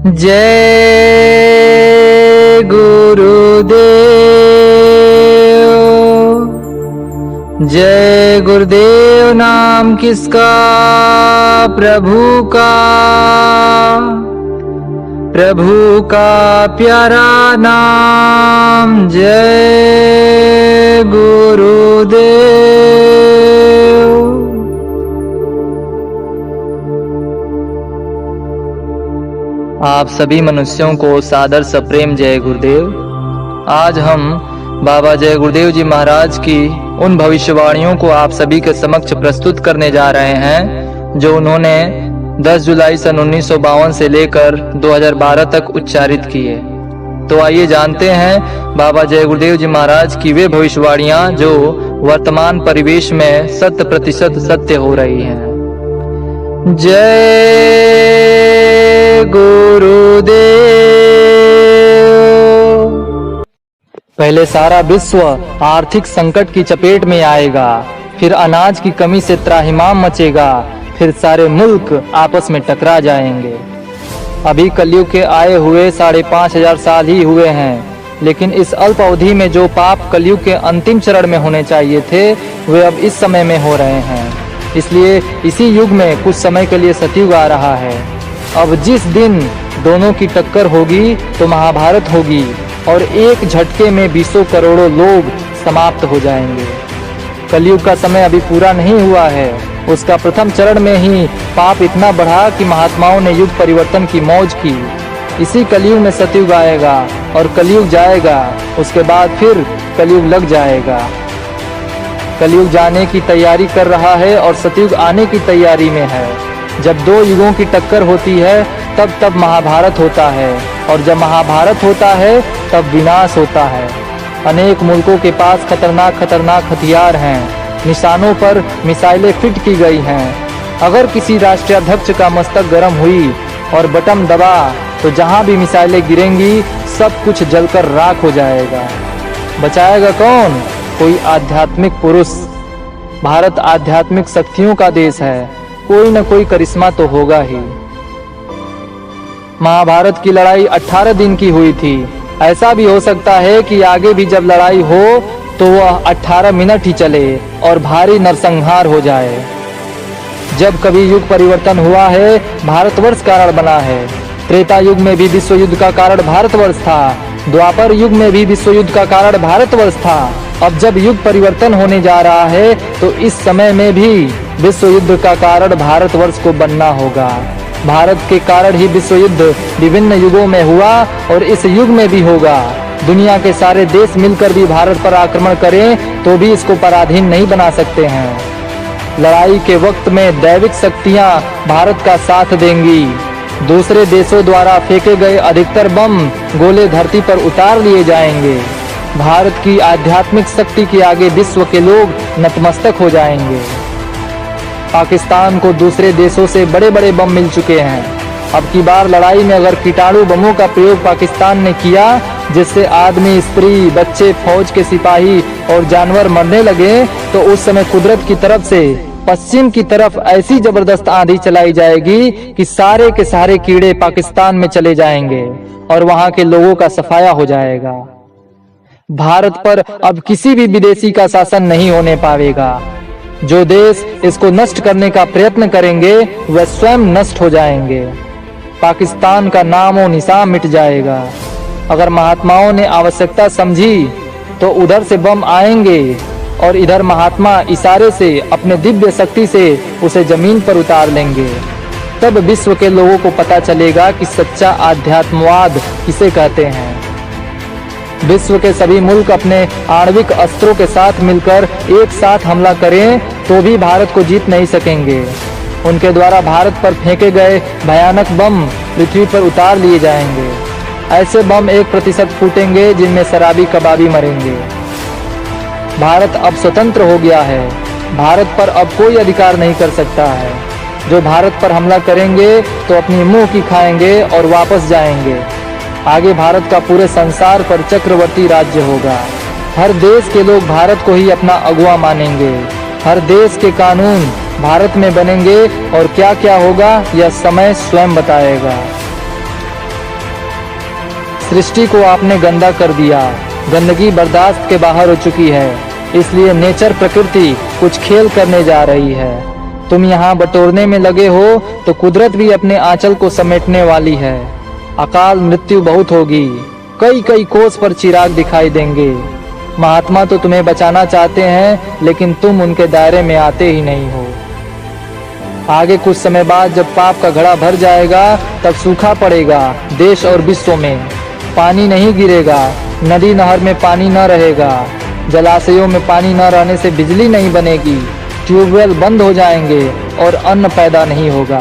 जय गुरुदेव। जय गुरुदेव नाम किसका? प्रभु का प्यारा नाम। जय गुरुदेव। आप सभी मनुष्यों को सादर सप्रेम जय गुरुदेव। आज हम बाबा जय गुरुदेव जी महाराज की उन भविष्यवाणियों को आप सभी के समक्ष प्रस्तुत करने जा रहे हैं जो उन्होंने 10 जुलाई सन 1952 से लेकर 2012 तक उच्चारित किए। तो आइए जानते हैं बाबा जय गुरुदेव जी महाराज की वे भविष्यवाणियां जो वर्तमान परिवेश में 100% सत्य हो रही हैं। जय गुरुदेव। पहले सारा विश्व आर्थिक संकट की चपेट में आएगा, फिर अनाज की कमी से त्राहिमाम मचेगा, फिर सारे मुल्क आपस में टकरा जाएंगे। अभी कलयुग के आए हुए 5,500 साल ही हुए हैं, लेकिन इस अल्प अवधि में जो पाप कलयुग के अंतिम चरण में होने चाहिए थे वे अब इस समय में हो रहे हैं। इसलिए इसी युग में कुछ समय के लिए सतयुग आ रहा है। अब जिस दिन दोनों की टक्कर होगी तो महाभारत होगी और एक झटके में 20 करोड़ों लोग समाप्त हो जाएंगे। कलयुग का समय अभी पूरा नहीं हुआ है। उसका प्रथम चरण में ही पाप इतना बढ़ा कि महात्माओं ने युग परिवर्तन की मौज की। इसी कलयुग में सतयुग आएगा और कलयुग जाएगा, उसके बाद फिर कलयुग लग जाएगा। कलयुग जाने की तैयारी कर रहा है और सतयुग आने की तैयारी में है। जब दो युगों की टक्कर होती है तब महाभारत होता है, और जब महाभारत होता है तब विनाश होता है। अनेक मुल्कों के पास खतरनाक हथियार हैं। निशानों पर मिसाइलें फिट की गई हैं। अगर किसी राष्ट्राध्यक्ष का मस्तक गर्म हुई और बटन दबा तो जहां भी मिसाइलें गिरेंगी सब कुछ जलकर राख हो जाएगा। बचाएगा कौन? कोई आध्यात्मिक पुरुष। भारत आध्यात्मिक शक्तियों का देश है, कोई न कोई करिश्मा तो होगा ही। महाभारत की लड़ाई 18 दिन की हुई थी। ऐसा भी हो सकता है कि आगे भी जब लड़ाई हो तो वह 18 मिनट ही चले और भारी नरसंहार हो जाए। जब कभी युग परिवर्तन हुआ है भारतवर्ष कारण बना है। त्रेता युग में भी विश्व युद्ध का कारण भारतवर्ष था। द्वापर युग में भी विश्व युद्ध का कारण भारतवर्ष था। अब जब युग परिवर्तन होने जा रहा है तो इस समय में भी विश्व युद्ध का कारण भारतवर्ष को बनना होगा। भारत के कारण ही विश्व युद्ध विभिन्न युगों में हुआ और इस युग में भी होगा। दुनिया के सारे देश मिलकर भी भारत पर आक्रमण करें तो भी इसको पराधीन नहीं बना सकते हैं। लड़ाई के वक्त में दैविक शक्तियां भारत का साथ देंगी। दूसरे देशों द्वारा फेंके गए अधिकतर बम गोले धरती पर उतार लिए जाएंगे। भारत की आध्यात्मिक शक्ति के आगे विश्व के लोग नतमस्तक हो जाएंगे। पाकिस्तान को दूसरे देशों से बड़े बड़े बम मिल चुके हैं। अब की बार लड़ाई में अगर कीटाणु बमों का प्रयोग पाकिस्तान ने किया जिससे आदमी, स्त्री, बच्चे, फौज के सिपाही और जानवर मरने लगे तो उस समय कुदरत की तरफ से पश्चिम की तरफ ऐसी जबरदस्त आंधी चलाई जाएगी कि सारे के सारे कीड़े पाकिस्तान में चले जाएंगे और वहां के लोगों का सफाया हो जाएगा। भारत पर अब किसी भी विदेशी का शासन नहीं होने पाएगा। जो देश इसको नष्ट करने का प्रयत्न करेंगे वह स्वयं नष्ट हो जाएंगे। पाकिस्तान का नामो निशान मिट जाएगा। अगर महात्माओं ने आवश्यकता समझी तो उधर से बम आएंगे और इधर महात्मा इशारे से अपने दिव्य शक्ति से उसे जमीन पर उतार लेंगे। तब विश्व के लोगों को पता चलेगा कि सच्चा आध्यात्मवाद किसे कहते हैं। विश्व के सभी मुल्क अपने आणविक अस्त्रों के साथ मिलकर एक साथ हमला करें तो भी भारत को जीत नहीं सकेंगे। उनके द्वारा भारत पर फेंके गए भयानक बम पृथ्वी पर उतार लिए जाएंगे। ऐसे बम 1% फूटेंगे जिनमें शराबी कबाबी मरेंगे। भारत अब स्वतंत्र हो गया है। भारत पर अब कोई अधिकार नहीं कर सकता है। जो भारत पर हमला करेंगे तो अपनी मुंह की खाएंगे और वापस जाएंगे। आगे भारत का पूरे संसार पर चक्रवर्ती राज्य होगा। हर देश के लोग भारत को ही अपना अगुवा मानेंगे। हर देश के कानून भारत में बनेंगे और क्या क्या होगा यह समय स्वयं बताएगा। सृष्टि को आपने गंदा कर दिया। गंदगी बर्दाश्त के बाहर हो चुकी है, इसलिए नेचर प्रकृति कुछ खेल करने जा रही है। तुम यहाँ बटोरने में लगे हो तो कुदरत भी अपने आंचल को समेटने वाली है। अकाल मृत्यु बहुत होगी, कई कई कोस पर चिराग दिखाई देंगे। महात्मा तो तुम्हें बचाना चाहते हैं, लेकिन तुम उनके दायरे में आते ही नहीं हो। आगे कुछ समय बाद जब पाप का घड़ा भर जाएगा, तब सूखा पड़ेगा देश और विश्व में। पानी नहीं गिरेगा, नदी नहर में पानी न रहेगा, जलाशयों में पानी न रहने से बिजली नहीं बनेगी, ट्यूबवेल बंद हो जाएंगे और अन्न पैदा नहीं होगा।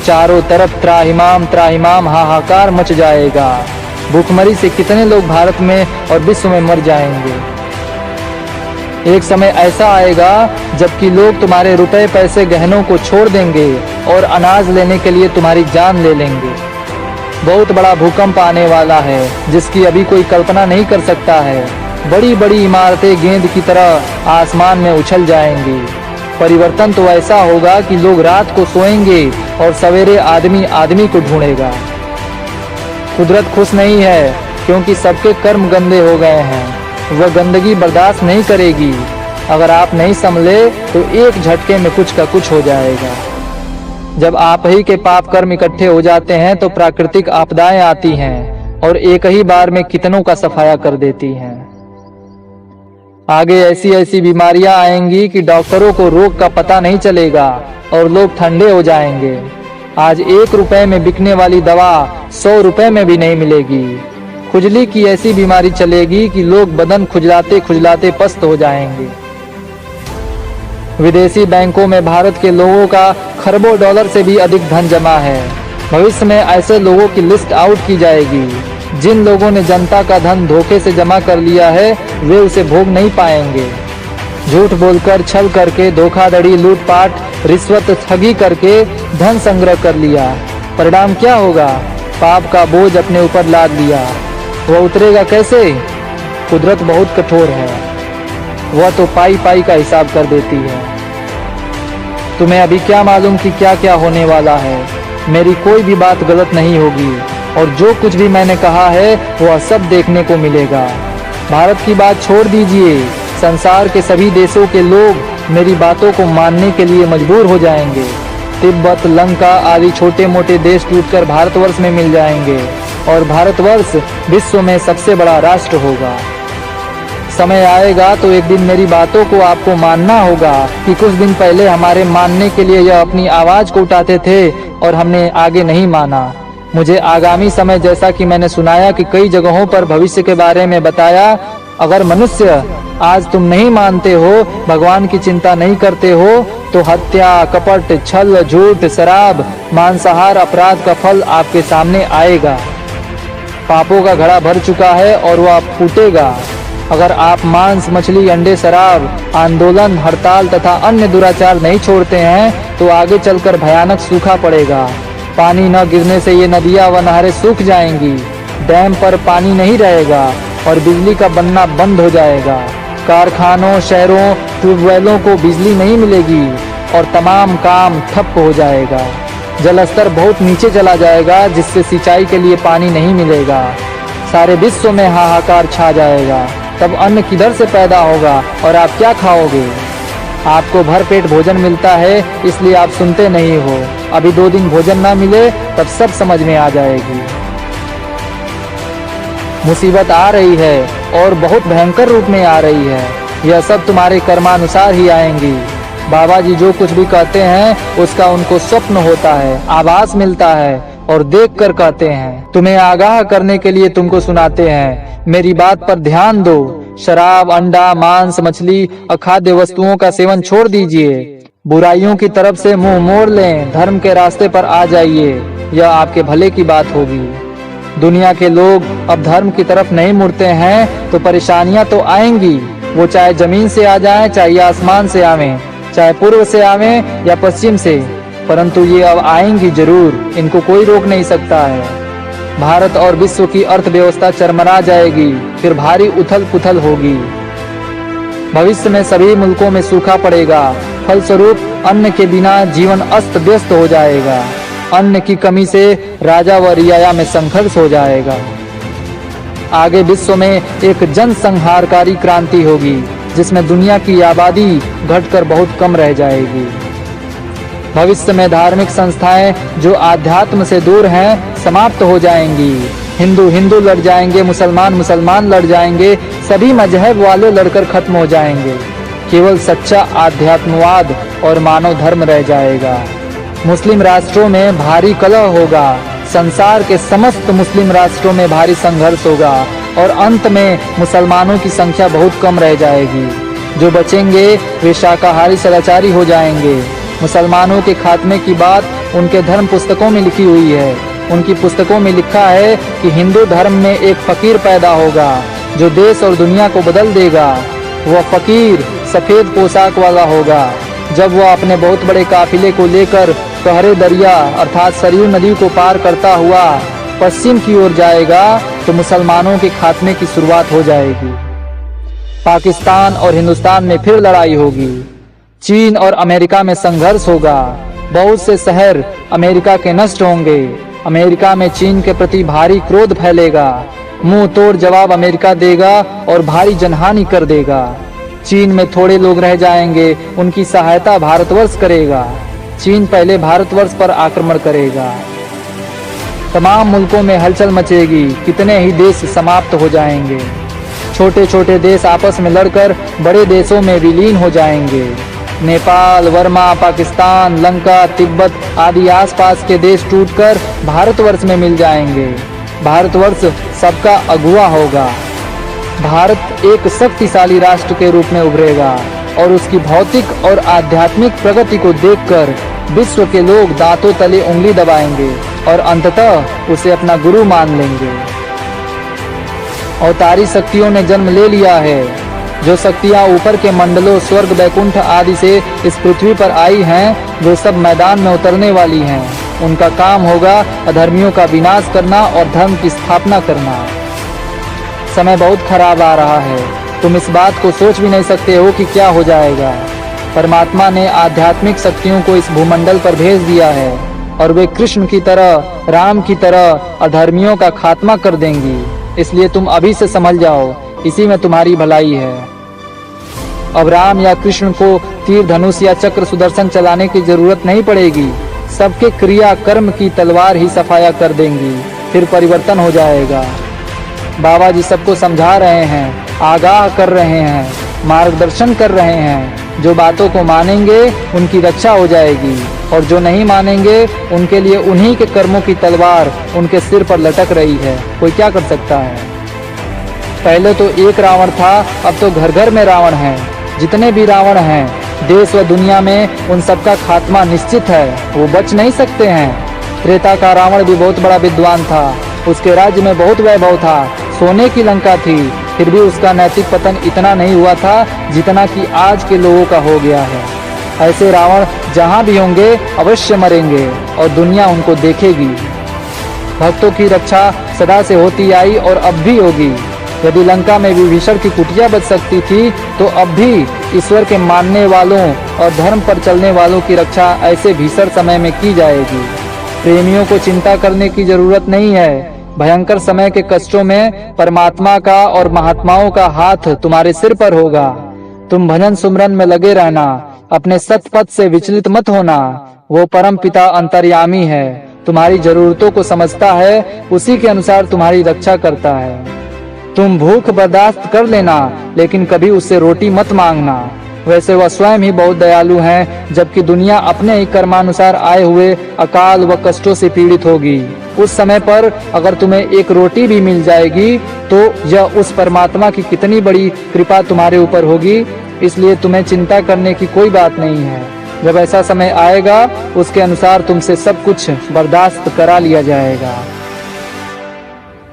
चारों तरफ त्राहिमाम त्राहिमाम हाहाकार मच जाएगा। भूखमरी से कितने लोग भारत में और विश्व में मर जाएंगे। एक समय ऐसा आएगा जबकि लोग तुम्हारे रुपए पैसे गहनों को छोड़ देंगे और अनाज लेने के लिए तुम्हारी जान ले लेंगे। बहुत बड़ा भूकंप आने वाला है जिसकी अभी कोई कल्पना नहीं कर सकता है। बड़ी बड़ी इमारतें गेंद की तरह आसमान में उछल जाएंगी। परिवर्तन तो ऐसा होगा कि लोग रात को सोएंगे और सवेरे आदमी आदमी को ढूंढेगा। कुदरत खुश नहीं है क्योंकि सबके कर्म गंदे हो गए हैं। वह गंदगी बर्दाश्त नहीं करेगी। अगर आप नहीं संभले तो एक झटके में कुछ का कुछ हो जाएगा। जब आप ही के पाप कर्म इकट्ठे हो जाते हैं तो प्राकृतिक आपदाएं आती हैं और एक ही बार में कितनों का सफाया कर देती हैं। आगे ऐसी ऐसी बीमारियां आएंगी कि डॉक्टरों को रोग का पता नहीं चलेगा और लोग ठंडे हो जाएंगे। आज 1 रुपए में बिकने वाली दवा 100 रुपए में भी नहीं मिलेगी। खुजली की ऐसी बीमारी चलेगी कि लोग बदन खुजलाते खुजलाते पस्त हो जाएंगे। विदेशी बैंकों में भारत के लोगों का खरबों डॉलर से भी अधिक धन जमा है। भविष्य में ऐसे लोगों की लिस्ट आउट की जाएगी। जिन लोगों ने जनता का धन धोखे से जमा कर लिया है वे उसे भोग नहीं पाएंगे। झूठ बोलकर, छल करके, धोखाधड़ी, लूटपाट, रिश्वत, ठगी करके धन संग्रह कर लिया। परिणाम क्या होगा? पाप का बोझ अपने ऊपर लाद लिया। वह उतरेगा कैसे? कुदरत बहुत कठोर है, वह तो पाई पाई का हिसाब कर देती है। तुम्हें अभी क्या मालूम कि क्या क्या होने वाला है। मेरी कोई भी बात गलत नहीं होगी और जो कुछ भी मैंने कहा है वह सब देखने को मिलेगा। भारत की बात छोड़ दीजिए, संसार के सभी देशों के लोग मेरी बातों को मानने के लिए मजबूर हो जाएंगे। तिब्बत, लंका आदि छोटे मोटे देश टूटकर भारतवर्ष में मिल जाएंगे और भारतवर्ष विश्व में सबसे बड़ा राष्ट्र होगा। समय आएगा तो एक दिन मेरी बातों को आपको मानना होगा कि कुछ दिन पहले हमारे मानने के लिए यह अपनी आवाज को उठाते थे और हमने आगे नहीं माना। मुझे आगामी समय, जैसा कि मैंने सुनाया कि कई जगहों पर भविष्य के बारे में बताया, अगर मनुष्य आज तुम नहीं मानते हो, भगवान की चिंता नहीं करते हो, तो हत्या, कपट, छल, झूठ, शराब, मांसाहार अपराध का फल आपके सामने आएगा। पापों का घड़ा भर चुका है और वह फूटेगा। अगर आप मांस, मछली, अंडे, शराब, आंदोलन, हड़ताल तथा अन्य दुराचार नहीं छोड़ते हैं तो आगे चलकर भयानक सूखा पड़ेगा। पानी न गिरने से ये नदियां व नहरें सूख जाएंगी। डैम पर पानी नहीं रहेगा और बिजली का बनना बंद हो जाएगा। कारखानों, शहरों, ट्यूबवेलों को बिजली नहीं मिलेगी और तमाम काम ठप हो जाएगा। जल स्तर बहुत नीचे चला जाएगा जिससे सिंचाई के लिए पानी नहीं मिलेगा। सारे विश्व में हाहाकार छा जाएगा। तब अन्न किधर से पैदा होगा और आप क्या खाओगे? आपको भरपेट भोजन मिलता है इसलिए आप सुनते नहीं हो। अभी 2 दिन भोजन ना मिले तब सब समझ में आ जाएगी। मुसीबत आ रही है और बहुत भयंकर रूप में आ रही है। यह सब तुम्हारे कर्मानुसार ही आएंगी। बाबा जी जो कुछ भी कहते हैं उसका उनको स्वप्न होता है, आभास मिलता है और देख कर कहते हैं। तुम्हें आगाह करने के लिए तुमको सुनाते हैं। मेरी बात पर ध्यान दो। शराब, अंडा, मांस, मछली, अखाद्य वस्तुओं का सेवन छोड़ दीजिए। बुराइयों की तरफ से मुंह मोड़ लें, धर्म के रास्ते पर आ जाइए। यह आपके भले की बात होगी। दुनिया के लोग अब धर्म की तरफ नहीं मुड़ते हैं तो परेशानियां तो आएंगी। वो चाहे जमीन से आ जाएं, चाहे आसमान से आवें, चाहे पूर्व से आवें या पश्चिम से, परंतु ये अब आएंगी जरूर। इनको कोई रोक नहीं सकता है। भारत और विश्व की अर्थव्यवस्था चरमरा जाएगी, फिर भारी उथल पुथल होगी। भविष्य में सभी मुल्कों में सूखा पड़ेगा। फलस्वरूप अन्न के बिना जीवन अस्त व्यस्त हो जाएगा। अन्न की कमी से राजा व रियाया में संघर्ष हो जाएगा। आगे विश्व में एक जनसंहारकारी क्रांति होगी, जिसमें दुनिया की आबादी घटकर बहुत कम रह जाएगी। भविष्य में धार्मिक संस्थाएं जो आध्यात्म से दूर हैं समाप्त हो जाएंगी। हिंदू हिंदू लड़ जाएंगे, मुसलमान मुसलमान लड़ जाएंगे, सभी मजहब वाले लड़कर खत्म हो जाएंगे। केवल सच्चा आध्यात्मवाद और मानव धर्म रह जाएगा। मुस्लिम राष्ट्रों में भारी कलह होगा, संसार के समस्त मुस्लिम राष्ट्रों में भारी संघर्ष होगा और अंत में मुसलमानों की संख्या बहुत कम रह जाएगी। जो बचेंगे वे शाकाहारी सदाचारी हो जाएंगे। मुसलमानों के खात्मे की बात उनके धर्म पुस्तकों में लिखी हुई है। उनकी पुस्तकों में लिखा है कि हिंदू धर्म में एक फकीर पैदा होगा जो देश और दुनिया को बदल देगा। वह फकीर सफेद पोशाक वाला होगा। जब वह अपने बहुत बड़े काफिले को लेकर कहरे दरिया अर्थात सरयू नदी को पार करता हुआ पश्चिम की ओर जाएगा तो मुसलमानों के खात्मे की शुरुआत हो जाएगी। पाकिस्तान और हिंदुस्तान में फिर लड़ाई होगी। चीन और अमेरिका में संघर्ष होगा। बहुत से शहर अमेरिका के नष्ट होंगे। अमेरिका में चीन के प्रति भारी क्रोध फैलेगा। मुंह तोड़ जवाब अमेरिका देगा और भारी जनहानि कर देगा। चीन में थोड़े लोग रह जाएंगे, उनकी सहायता भारतवर्ष करेगा। चीन पहले भारतवर्ष पर आक्रमण करेगा। तमाम मुल्कों में हलचल मचेगी, कितने ही देश समाप्त हो जाएंगे। छोटे छोटे देश आपस में लड़कर बड़े देशों में विलीन हो जाएंगे। नेपाल, वर्मा, पाकिस्तान, लंका, तिब्बत आदि आसपास के देश टूटकर भारतवर्ष में मिल जाएंगे। भारतवर्ष सबका अगुवा होगा। भारत एक शक्तिशाली राष्ट्र के रूप में उभरेगा और उसकी भौतिक और आध्यात्मिक प्रगति को देखकर विश्व के लोग दांतों तले उंगली दबाएंगे और अंततः उसे अपना गुरु मान लेंगे। अवतारी शक्तियों ने जन्म ले लिया है। जो शक्तियां ऊपर के मंडलों, स्वर्ग, वैकुंठ आदि से इस पृथ्वी पर आई हैं, वे सब मैदान में उतरने वाली हैं। उनका काम होगा अधर्मियों का विनाश करना और धर्म की स्थापना करना। समय बहुत खराब आ रहा है। तुम इस बात को सोच भी नहीं सकते हो कि क्या हो जाएगा। परमात्मा ने आध्यात्मिक शक्तियों को इस भूमंडल पर भेज दिया है और वे कृष्ण की तरह, राम की तरह अधर्मियों का खात्मा कर देंगी। इसलिए तुम अभी से समझ जाओ, इसी में तुम्हारी भलाई है। अब राम या कृष्ण को तीर, धनुष या चक्र, सुदर्शन चलाने की जरूरत नहीं पड़ेगी। सबके क्रिया कर्म की तलवार ही सफाया कर देंगी, फिर परिवर्तन हो जाएगा। बाबा जी सबको समझा रहे हैं, आगाह कर रहे हैं, मार्गदर्शन कर रहे हैं। जो बातों को मानेंगे उनकी रक्षा हो जाएगी और जो नहीं मानेंगे उनके लिए उन्हीं के कर्मों की तलवार उनके सिर पर लटक रही है। कोई क्या कर सकता है। पहले तो एक रावण था, अब तो घर घर में रावण है। जितने भी रावण हैं देश व दुनिया में, उन सबका खात्मा निश्चित है, वो बच नहीं सकते हैं। त्रेता का रावण भी बहुत बड़ा विद्वान था। उसके राज्य में बहुत वैभव था, सोने की लंका थी, फिर भी उसका नैतिक पतन इतना नहीं हुआ था जितना कि आज के लोगों का हो गया है। ऐसे रावण जहाँ भी होंगे अवश्य मरेंगे और दुनिया उनको देखेगी। भक्तों की रक्षा सदा से होती आई और अब भी होगी। यदि लंका में विभीषण की कुटिया बच सकती थी तो अब भी ईश्वर के मानने वालों और धर्म पर चलने वालों की रक्षा ऐसे भीषण समय में की जाएगी। प्रेमियों को चिंता करने की जरूरत नहीं है। भयंकर समय के कष्टों में परमात्मा का और महात्माओं का हाथ तुम्हारे सिर पर होगा। तुम भजन सुमरन में लगे रहना, अपने सतपथ से विचलित मत होना। वो परम पिता अंतर्यामी है, तुम्हारी जरूरतों को समझता है, उसी के अनुसार तुम्हारी रक्षा करता है। तुम भूख बर्दाश्त कर लेना, लेकिन कभी उससे रोटी मत मांगना। वैसे वह स्वयं ही बहुत दयालु हैं, जबकि दुनिया अपने ही कर्मानुसार आए हुए अकाल व कष्टों से पीड़ित होगी। उस समय पर अगर तुम्हें एक रोटी भी मिल जाएगी तो यह उस परमात्मा की कितनी बड़ी कृपा तुम्हारे ऊपर होगी। इसलिए तुम्हें चिंता करने की कोई बात नहीं है। जब ऐसा समय आएगा उसके अनुसार तुमसे सब कुछ बर्दाश्त करा लिया जाएगा।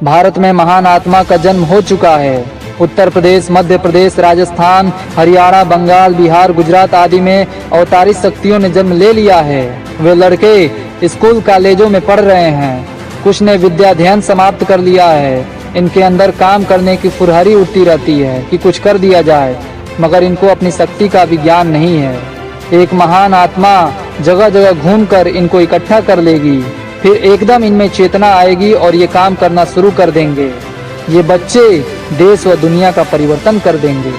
भारत में महान आत्मा का जन्म हो चुका है। उत्तर प्रदेश, मध्य प्रदेश, राजस्थान, हरियाणा, बंगाल, बिहार, गुजरात आदि में अवतारी शक्तियों ने जन्म ले लिया है। वे लड़के स्कूल कॉलेजों में पढ़ रहे हैं। कुछ ने विद्याध्ययन समाप्त कर लिया है। इनके अंदर काम करने की फुरहरी उठती रहती है कि कुछ कर दिया जाए, मगर इनको अपनी शक्ति का भी ज्ञान नहीं है। एक महान आत्मा जगह जगह घूमकर इनको इकट्ठा कर लेगी, फिर एकदम इनमें चेतना आएगी और ये काम करना शुरू कर देंगे। ये बच्चे देश व दुनिया का परिवर्तन कर देंगे।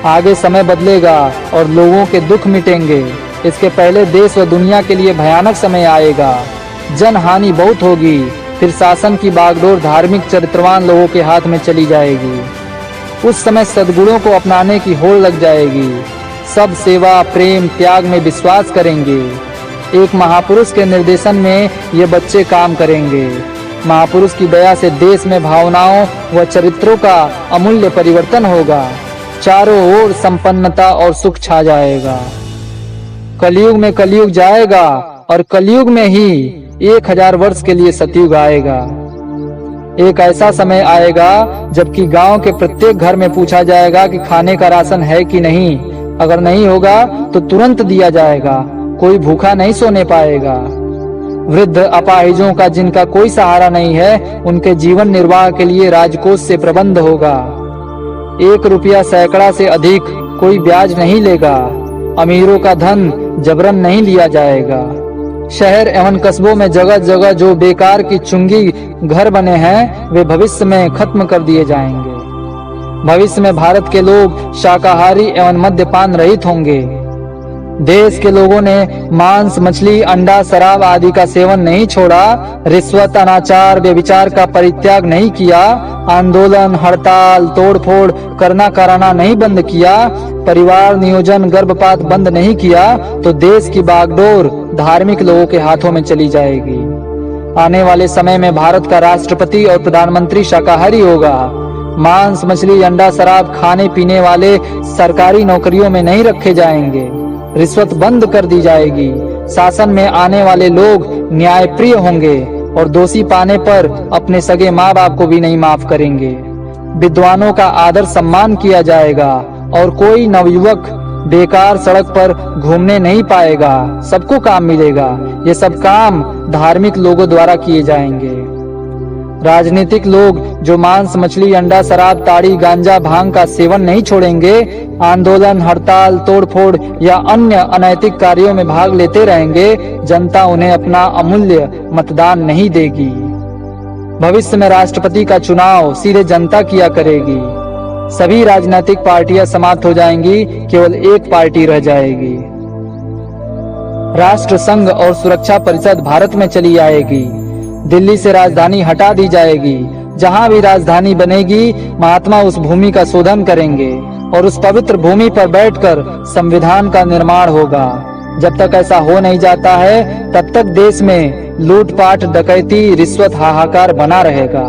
आगे समय बदलेगा और लोगों के दुख मिटेंगे। इसके पहले देश व दुनिया के लिए भयानक समय आएगा। जन हानि बहुत होगी। फिर शासन की बागडोर धार्मिक चरित्रवान लोगों के हाथ में चली जाएगी। उस समय सद्गुणों को अपनाने की होड़ लग जाएगी। सब सेवा, प्रेम, त्याग में विश्वास करेंगे। एक महापुरुष के निर्देशन में ये बच्चे काम करेंगे। महापुरुष की दया से देश में भावनाओं व चरित्रों का अमूल्य परिवर्तन होगा। चारों ओर संपन्नता और सुख छा जाएगा। कलयुग में कलयुग जाएगा और कलयुग में ही 1000 वर्ष के लिए सतयुग आएगा। एक ऐसा समय आएगा जबकि गांव के प्रत्येक घर में पूछा जाएगा कि खाने का राशन है कि नहीं। अगर नहीं होगा तो तुरंत दिया जाएगा। कोई भूखा नहीं सोने पाएगा। वृद्ध अपाहिजों का जिनका कोई सहारा नहीं है, उनके जीवन निर्वाह के लिए राजकोष से प्रबंध होगा। 1 रुपया सैकड़ा से अधिक कोई ब्याज नहीं लेगा। अमीरों का धन जबरन नहीं लिया जाएगा। शहर एवं कस्बों में जगह जगह जो बेकार की चुंगी घर बने हैं, वे भविष्य में खत्म कर दिए जाएंगे। भविष्य में भारत के लोग शाकाहारी एवं मद्यपान रहित होंगे। देश के लोगों ने मांस, मछली, अंडा, शराब आदि का सेवन नहीं छोड़ा। रिश्वत, अनाचार, व्यभिचार का परित्याग नहीं किया। आंदोलन, हड़ताल, तोड़फोड़ करना कराना नहीं बंद किया। परिवार नियोजन, गर्भपात बंद नहीं किया तो देश की बागडोर धार्मिक लोगों के हाथों में चली जाएगी। आने वाले समय में भारत का राष्ट्रपति और प्रधानमंत्री शाकाहारी होगा। मांस, मछली, अंडा, शराब खाने पीने वाले सरकारी नौकरियों में नहीं रखे जाएंगे। रिश्वत बंद कर दी जाएगी। शासन में आने वाले लोग न्यायप्रिय होंगे और दोषी पाने पर अपने सगे माँ बाप को भी नहीं माफ करेंगे। विद्वानों का आदर सम्मान किया जाएगा और कोई नवयुवक बेकार सड़क पर घूमने नहीं पाएगा। सबको काम मिलेगा। ये सब काम धार्मिक लोगों द्वारा किए जाएंगे। राजनीतिक लोग जो मांस, मछली, अंडा, शराब, ताड़ी, गांजा, भांग का सेवन नहीं छोड़ेंगे, आंदोलन, हड़ताल, तोड़फोड़ या अन्य अनैतिक कार्यों में भाग लेते रहेंगे, जनता उन्हें अपना अमूल्य मतदान नहीं देगी। भविष्य में राष्ट्रपति का चुनाव सीधे जनता किया करेगी। सभी राजनीतिक पार्टियां समाप्त हो जाएंगी। केवल एक पार्टी रह जाएगी। राष्ट्र संघ और सुरक्षा परिषद भारत में चली आएगी। दिल्ली से राजधानी हटा दी जाएगी। जहां भी राजधानी बनेगी, महात्मा उस भूमि का शोधन करेंगे और उस पवित्र भूमि पर बैठकर संविधान का निर्माण होगा। जब तक ऐसा हो नहीं जाता है, तब तक देश में लूटपाट, डकैती, रिश्वत, हाहाकार बना रहेगा।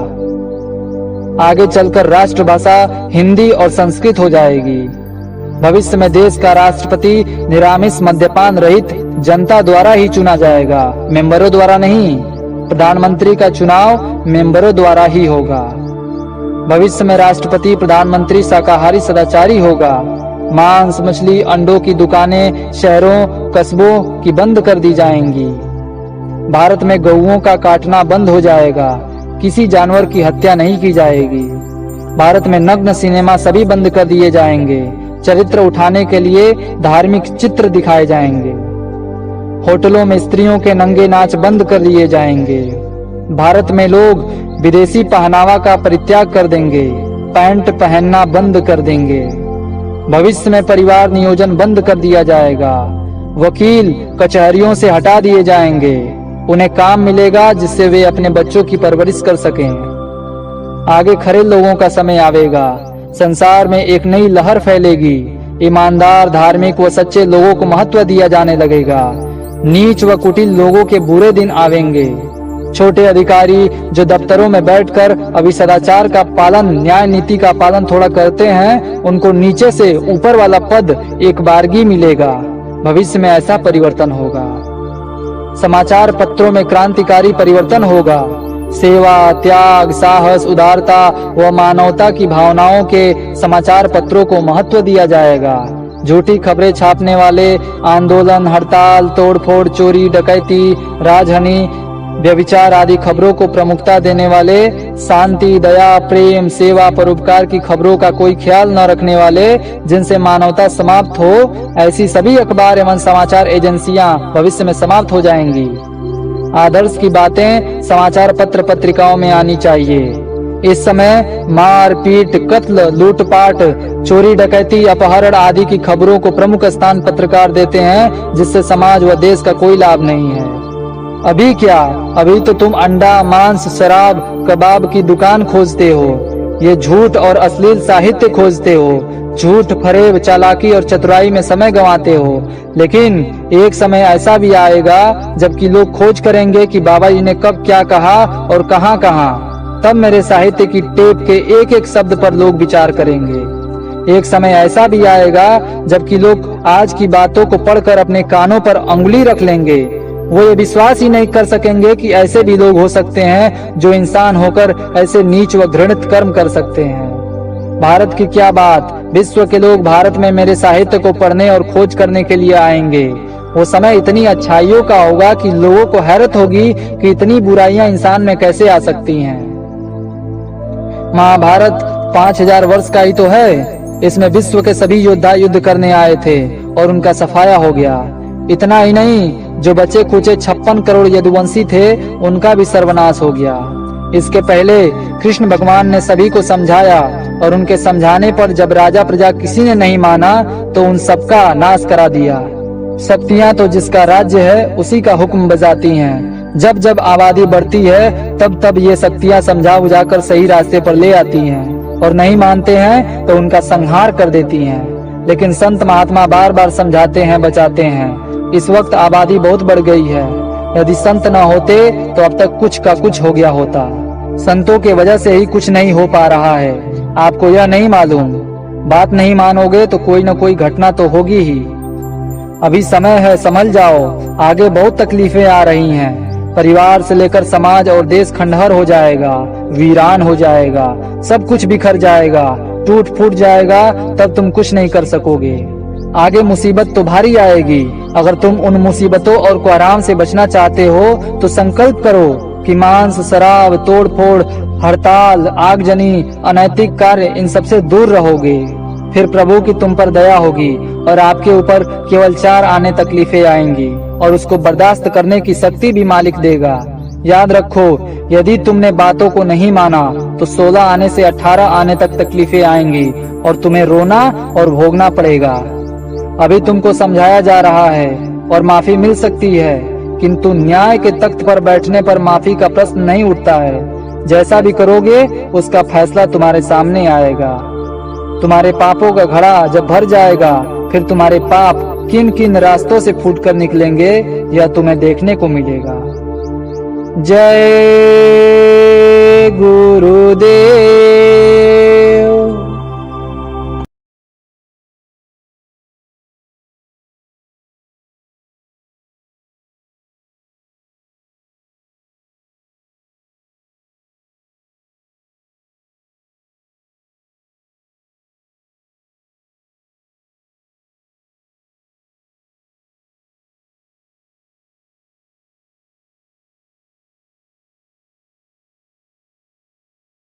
आगे चलकर राष्ट्रभाषा हिंदी और संस्कृत हो जाएगी। भविष्य में देश का राष्ट्रपति निरामिष, मद्यपान रहित जनता द्वारा ही चुना जाएगा, मेंबरों द्वारा नहीं। प्रधानमंत्री का चुनाव मेंबरों द्वारा ही होगा। भविष्य में राष्ट्रपति, प्रधानमंत्री शाकाहारी सदाचारी होगा। मांस, मछली, अंडों की दुकानें शहरों, कस्बों की बंद कर दी जाएंगी। भारत में गौओं का काटना बंद हो जाएगा। किसी जानवर की हत्या नहीं की जाएगी। भारत में नग्न सिनेमा सभी बंद कर दिए जाएंगे। चरित्र उठाने के लिए धार्मिक चित्र दिखाए जाएंगे। होटलों में स्त्रियों के नंगे नाच बंद कर दिए जाएंगे। भारत में लोग विदेशी पहनावा का परित्याग कर देंगे। पैंट पहनना बंद कर देंगे। भविष्य में परिवार नियोजन बंद कर दिया जाएगा। वकील कचहरियों से हटा दिए जाएंगे। उन्हें काम मिलेगा जिससे वे अपने बच्चों की परवरिश कर सकें। आगे खरे लोगों का समय आवेगा। संसार में एक नई लहर फैलेगी। ईमानदार, धार्मिक व सच्चे लोगों को महत्व दिया जाने लगेगा। नीच व कुटिल लोगों के बुरे दिन आवेंगे। छोटे अधिकारी जो दफ्तरों में बैठकर अभी सदाचार का पालन, न्याय नीति का पालन थोड़ा करते हैं, उनको नीचे से ऊपर वाला पद एक बारगी मिलेगा। भविष्य में ऐसा परिवर्तन होगा। समाचार पत्रों में क्रांतिकारी परिवर्तन होगा। सेवा, त्याग, साहस, उदारता व मानवता की भावनाओं के समाचार पत्रों को महत्व दिया जाएगा। झूठी खबरें छापने वाले, आंदोलन, हड़ताल, तोड़फोड़, चोरी, डकैती, राजहानि, व्यभिचार आदि खबरों को प्रमुखता देने वाले, शांति, दया, प्रेम, सेवा, परोपकार की खबरों का कोई ख्याल न रखने वाले, जिनसे मानवता समाप्त हो, ऐसी सभी अखबार एवं समाचार एजेंसियां भविष्य में समाप्त हो जाएंगी। आदर्श की बातें समाचार पत्र पत्रिकाओं में आनी चाहिए। इस समय मार पीट, कत्ल, लूटपाट, चोरी डकैती, अपहरण आदि की खबरों को प्रमुख स्थान पत्रकार देते हैं, जिससे समाज व देश का कोई लाभ नहीं है। अभी क्या, अभी तो तुम अंडा, मांस, शराब, कबाब की दुकान खोजते हो। ये झूठ और अश्लील साहित्य खोजते हो। झूठ, फरेब, चालाकी और चतुराई में समय गंवाते हो। लेकिन एक समय ऐसा भी आएगा जबकि लोग खोज करेंगे कि बाबा जी ने कब क्या कहा और कहां कहा। तब मेरे साहित्य की टेप के एक एक शब्द पर लोग विचार करेंगे। एक समय ऐसा भी आएगा जबकि लोग आज की बातों को पढ़कर अपने कानों पर अंगुली रख लेंगे। वो ये विश्वास ही नहीं कर सकेंगे कि ऐसे भी लोग हो सकते हैं जो इंसान होकर ऐसे नीच व घृणित कर्म कर सकते हैं। भारत की क्या बात, विश्व के लोग भारत में मेरे साहित्य को पढ़ने और खोज करने के लिए आएंगे। वो समय इतनी अच्छाइयों का होगा कि लोगों को हैरत होगी कि इतनी बुराइयां इंसान में कैसे आ सकती हैं। महाभारत 5000 वर्ष का ही तो है। इसमें विश्व के सभी योद्धा युद्ध करने आए थे और उनका सफाया हो गया। इतना ही नहीं, जो बचे कुचे 56 करोड़ यदुवंशी थे उनका भी सर्वनाश हो गया। इसके पहले कृष्ण भगवान ने सभी को समझाया और उनके समझाने पर जब राजा प्रजा किसी ने नहीं माना तो उन सबका नाश करा दिया। शक्तियां तो जिसका राज्य है उसी का हुक्म बजाती हैं। जब जब आबादी बढ़ती है तब तब ये शक्तियां समझा बुझाकर सही रास्ते पर ले आती हैं और नहीं मानते हैं तो उनका संहार कर देती हैं। लेकिन संत महात्मा बार बार समझाते हैं, बचाते हैं। इस वक्त आबादी बहुत बढ़ गई है। यदि संत न होते तो अब तक कुछ का कुछ हो गया होता। संतों के वजह से ही कुछ नहीं हो पा रहा है। आपको यह नहीं मालूम? बात नहीं मानोगे तो कोई न कोई घटना तो होगी ही। अभी समय है, संभल जाओ। आगे बहुत तकलीफें आ रही हैं। परिवार से लेकर समाज और देश खंडहर हो जाएगा, वीरान हो जाएगा, सब कुछ बिखर जाएगा, टूट फूट जाएगा। तब तुम कुछ नहीं कर सकोगे। आगे मुसीबत तो भारी आएगी। अगर तुम उन मुसीबतों और कोहराम से बचना चाहते हो तो संकल्प करो कि मांस, शराब, तोड़ फोड़, हड़ताल, आगजनी, अनैतिक कार्य, इन सबसे दूर रहोगे। फिर प्रभु की तुम पर दया होगी और आपके ऊपर केवल 4 आने तकलीफें आएंगी और उसको बर्दाश्त करने की शक्ति भी मालिक देगा। याद रखो, यदि तुमने बातों को नहीं माना तो 16 आने से 18 आने तक तकलीफें आएंगी और तुम्हें रोना और भोगना पड़ेगा। अभी तुमको समझाया जा रहा है और माफी मिल सकती है, किंतु न्याय के तख्त पर बैठने पर माफी का प्रश्न नहीं उठता है। जैसा भी करोगे उसका फैसला तुम्हारे सामने आएगा। तुम्हारे पापों का घड़ा जब भर जाएगा फिर तुम्हारे पाप किन किन रास्तों से फूट कर निकलेंगे यह तुम्हें देखने को मिलेगा। जय